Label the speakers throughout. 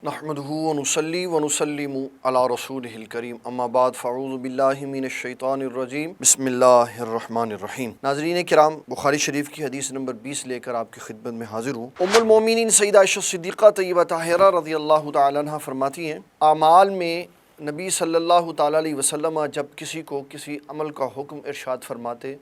Speaker 1: نحمدہ ونصلی ونسلم علی رسولہ الکریم اما بعد فاعوذ باللہ من الشیطان الرجیم بسم اللہ الرحمن الرحیم۔ ناظرین کرام، بخاری شریف کی حدیث نمبر 20 لے کر آپ کی خدمت میں حاضر ہوں۔ ام المومنین سیدہ عائشہ صدیقہ طیبہ طاہرہ رضی اللہ تعالی عنہا فرماتی ہیں، اعمال میں نبی صلی اللہ تعالی علیہ وسلم جب کسی کو کسی عمل کا حکم ارشاد فرماتے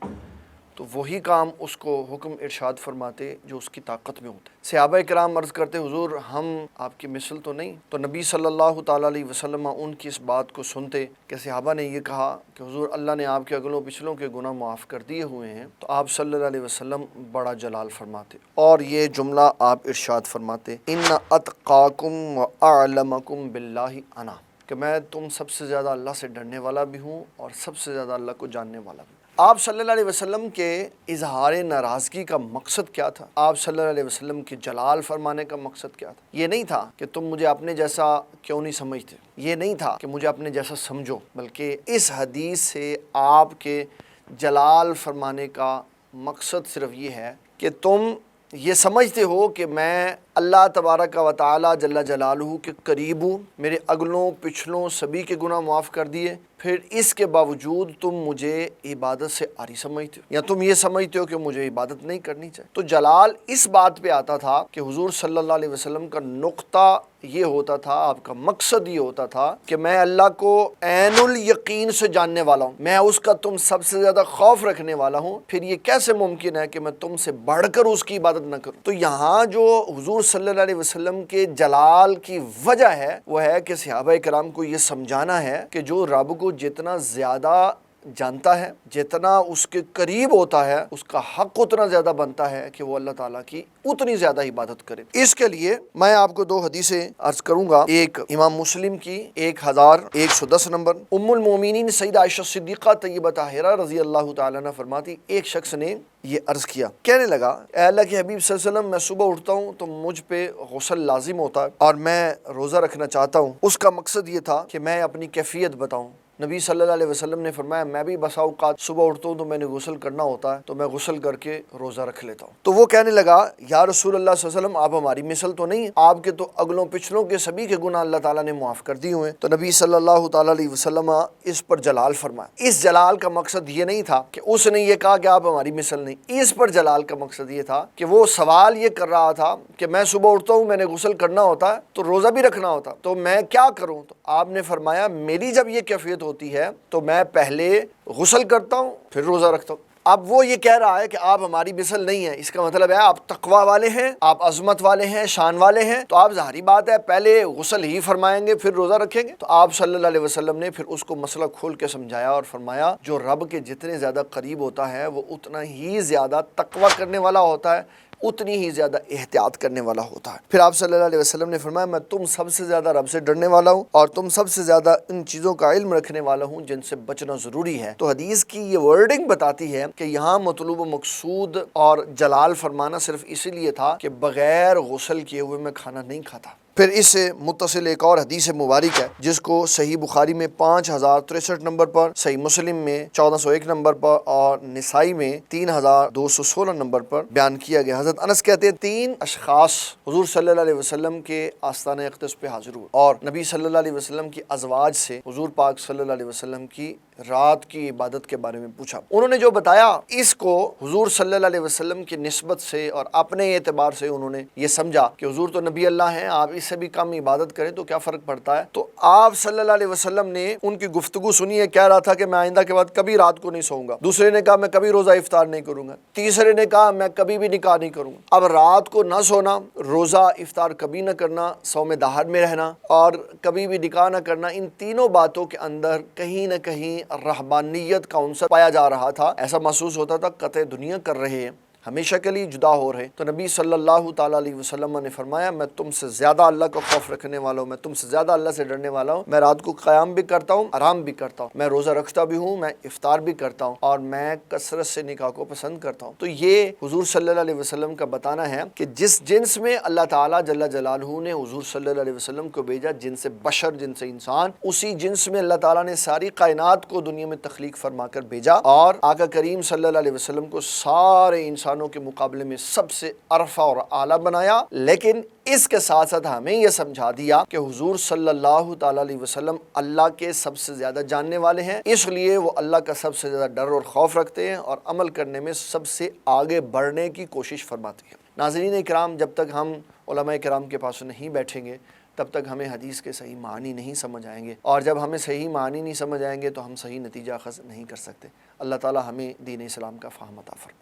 Speaker 1: تو وہی کام اس کو حکم ارشاد فرماتے جو اس کی طاقت میں ہوتا ہے۔ صحابہ کرام عرض کرتے، حضور ہم آپ کی مثل تو نہیں؟ تو نبی صلی اللہ تعالیٰ علیہ وسلم ان کی اس بات کو سنتے کہ صحابہ نے یہ کہا کہ حضور اللہ نے آپ کے اگلوں پچھلوں کے گناہ معاف کر دیے ہوئے ہیں، تو آپ صلی اللہ علیہ وسلم بڑا جلال فرماتے اور یہ جملہ آپ ارشاد فرماتے، ان اتقاکم واعلمکم باللہ انا، کہ میں تم سب سے زیادہ اللہ سے ڈرنے والا بھی ہوں اور سب سے زیادہ اللہ کو جاننے والا بھی ہوں۔ آپ صلی اللہ علیہ وسلم کے اظہار ناراضگی کا مقصد کیا تھا؟ آپ صلی اللہ علیہ وسلم کے جلال فرمانے کا مقصد کیا تھا؟ یہ نہیں تھا کہ تم مجھے اپنے جیسا کیوں نہیں سمجھتے، یہ نہیں تھا کہ مجھے اپنے جیسا سمجھو، بلکہ اس حدیث سے آپ کے جلال فرمانے کا مقصد صرف یہ ہے کہ تم یہ سمجھتے ہو کہ میں اللہ تبارک و تعالی جل جلالہ کے قریب ہوں، میرے اگلوں پچھلوں سبھی کے گناہ معاف کر دیے، پھر اس کے باوجود تم مجھے عبادت سے عاری سمجھتے ہو، یا تم یہ سمجھتے ہو کہ مجھے عبادت نہیں کرنی چاہیے۔ تو جلال اس بات پہ آتا تھا کہ حضور صلی اللہ علیہ وسلم کا نقطہ یہ ہوتا تھا، آپ کا مقصد یہ ہوتا تھا کہ میں اللہ کو عین الیقین سے جاننے والا ہوں، میں اس کا تم سب سے زیادہ خوف رکھنے والا ہوں، پھر یہ کیسے ممکن ہے کہ میں تم سے بڑھ کر اس کی عبادت نہ کروں؟ تو یہاں جو حضور صلی اللہ علیہ وسلم کے جلال کی وجہ ہے وہ ہے کہ صحابہ کرام کو یہ سمجھانا ہے کہ جو رب کو جتنا زیادہ جانتا ہے، جتنا اس کے قریب ہوتا ہے، اس کا حق اتنا زیادہ بنتا ہے کہ وہ اللہ تعالیٰ کی اتنی زیادہ عبادت کرے۔ اس کے لیے میں آپ کو دو حدیثیں عرض کروں گا، ایک امام مسلم کی 1110 نمبر، ام المومنین سیدہ عائشہ صدیقہ طیبہ طاہرہ رضی اللہ تعالیٰ عنہ فرماتی، ایک شخص نے یہ عرض کیا، کہنے لگا، اے اللہ کے حبیب صلی اللہ علیہ وسلم، میں صبح اٹھتا ہوں تو مجھ پہ غسل لازم ہوتا ہے اور میں روزہ رکھنا چاہتا ہوں۔ اس کا مقصد یہ تھا کہ میں اپنی کیفیت بتاؤں۔ نبی صلی اللہ علیہ وسلم نے فرمایا، میں بھی بسا اوقات صبح اٹھتا ہوں تو میں نے غسل کرنا ہوتا ہے تو میں غسل کر کے روزہ رکھ لیتا ہوں۔ تو وہ کہنے لگا، یا رسول اللہ صلی اللہ علیہ وسلم، آپ ہماری مثل تو نہیں، آپ کے تو اگلوں پچھلوں کے سبھی کے گناہ اللہ تعالیٰ نے معاف کر دیے ہوئے۔ تو نبی صلی اللہ تعالیٰ علیہ وسلم اس پر جلال فرمایا۔ اس جلال کا مقصد یہ نہیں تھا کہ اس نے یہ کہا کہ آپ ہماری مثل نہیں، اس پر جلال کا مقصد یہ تھا کہ وہ سوال یہ کر رہا تھا کہ میں صبح اٹھتا ہوں، میں نے غسل کرنا ہوتا ہے تو روزہ بھی رکھنا ہوتا، تو میں کیا کروں؟ تو آپ نے فرمایا، میری جب یہ کیفیت ہوتی ہے تو میں پہلے غسل کرتا ہوں پھر روزہ رکھتا ہوں۔ اب وہ یہ کہہ رہا ہے کہ آپ ہماری مثل نہیں ہے، اس کا مطلب ہے آپ تقوی والے ہیں، آپ عظمت والے ہیں، شان والے ہیں، تو آپ ظاہری بات ہے پہلے غسل ہی فرمائیں گے پھر روزہ رکھیں گے۔ تو آپ صلی اللہ علیہ وسلم نے پھر اس کو مسئلہ کھول کے سمجھایا اور فرمایا، جو رب کے جتنے زیادہ قریب ہوتا ہے وہ اتنا ہی زیادہ تقوی کرنے والا ہوتا ہے، اتنی ہی زیادہ احتیاط کرنے والا ہوتا ہے۔ پھر آپ صلی اللہ علیہ وسلم نے فرمایا، میں تم سب سے زیادہ رب سے ڈرنے والا ہوں اور تم سب سے زیادہ ان چیزوں کا علم رکھنے والا ہوں جن سے بچنا ضروری ہے۔ تو حدیث کی یہ ورڈنگ بتاتی ہے کہ یہاں مطلوب و مقصود اور جلال فرمانا صرف اسی لیے تھا کہ بغیر غسل کیے ہوئے میں کھانا نہیں کھاتا۔ پھر اس سے متصل ایک اور حدیث مبارک ہے جس کو صحیح بخاری میں 5063 نمبر پر، صحیح مسلم میں 1401 نمبر پر اور نسائی میں 3216 نمبر پر بیان کیا گیا۔ حضرت انس کہتے ہیں، 3 اشخاص حضور صلی اللہ علیہ وسلم کے آستانہ اقدس پہ حاضر ہوئے اور نبی صلی اللہ علیہ وسلم کی ازواج سے حضور پاک صلی اللہ علیہ وسلم کی رات کی عبادت کے بارے میں پوچھا۔ انہوں نے جو بتایا اس کو حضور صلی اللہ علیہ وسلم کی نسبت سے اور اپنے اعتبار سے انہوں نے یہ سمجھا کہ حضور تو نبی اللہ ہیں، آپ اس سے بھی کم عبادت کریں تو کیا فرق پڑتا ہے؟ تو آپ صلی اللہ علیہ وسلم نے ان کی گفتگو سنی ہے، کہہ رہا تھا کہ میں آئندہ کے بعد کبھی رات کو نہیں سوؤں گا۔ دوسرے نے کہا میں کبھی روزہ افطار نہیں کروں گا۔ تیسرے نے کہا میں کبھی بھی نکاح نہیں کروں گا۔ اب رات کو نہ سونا، روزہ افطار کبھی نہ کرنا، صوم دہر میں رہنا اور کبھی بھی نکاح نہ کرنا، ان تینوں باتوں کے اندر کہیں نہ کہیں رہبانیت کا عنصر پایا جا رہا تھا۔ ایسا محسوس ہوتا تھا قطع دنیا کر رہے ہیں، ہمیشہ کے لیے جدا ہو رہے۔ تو نبی صلی اللہ تعالیٰ علیہ وسلم نے فرمایا، میں تم سے زیادہ اللہ کا خوف رکھنے والا ہوں، میں تم سے زیادہ اللہ سے ڈرنے والا ہوں، میں رات کو قیام بھی کرتا ہوں، آرام بھی کرتا ہوں، میں روزہ رکھتا بھی ہوں، میں افطار بھی کرتا ہوں اور میں کثرت سے نکاح کو پسند کرتا ہوں۔ تو یہ حضور صلی اللہ علیہ وسلم کا بتانا ہے کہ جس جنس میں اللہ تعالیٰ جل جلالہ نے حضور صلی اللہ علیہ وسلم کو بھیجا، جن سے بشر، جن سے انسان، اسی جنس میں اللہ تعالیٰ نے ساری کائنات کو دنیا میں تخلیق فرما کر بھیجا اور آقا کریم صلی اللہ علیہ وسلم کو سارے انسانوں انسانوں کے مقابلے میں سب سے عرفہ اور اعلیٰ بنایا، لیکن اس کے ساتھ ساتھ ہمیں یہ سمجھا دیا کہ حضور صلی اللہ تعالیٰ علیہ وسلم اللہ کے سب سے زیادہ جاننے والے ہیں، اس لیے وہ اللہ کا سب سے زیادہ ڈر اور خوف رکھتے ہیں اور عمل کرنے میں سب سے آگے بڑھنے کی کوشش فرماتے ہیں۔ ناظرین کرام، جب تک ہم علماء کرام کے پاس نہیں بیٹھیں گے تب تک ہمیں حدیث کے صحیح معنی نہیں سمجھ آئیں گے، اور جب ہمیں صحیح معنی نہیں سمجھ آئیں گے تو ہم صحیح نتیجہ اخذ نہیں کر سکتے۔ اللہ تعالی ہمیں دین اسلام کا فہم عطا فرمائے۔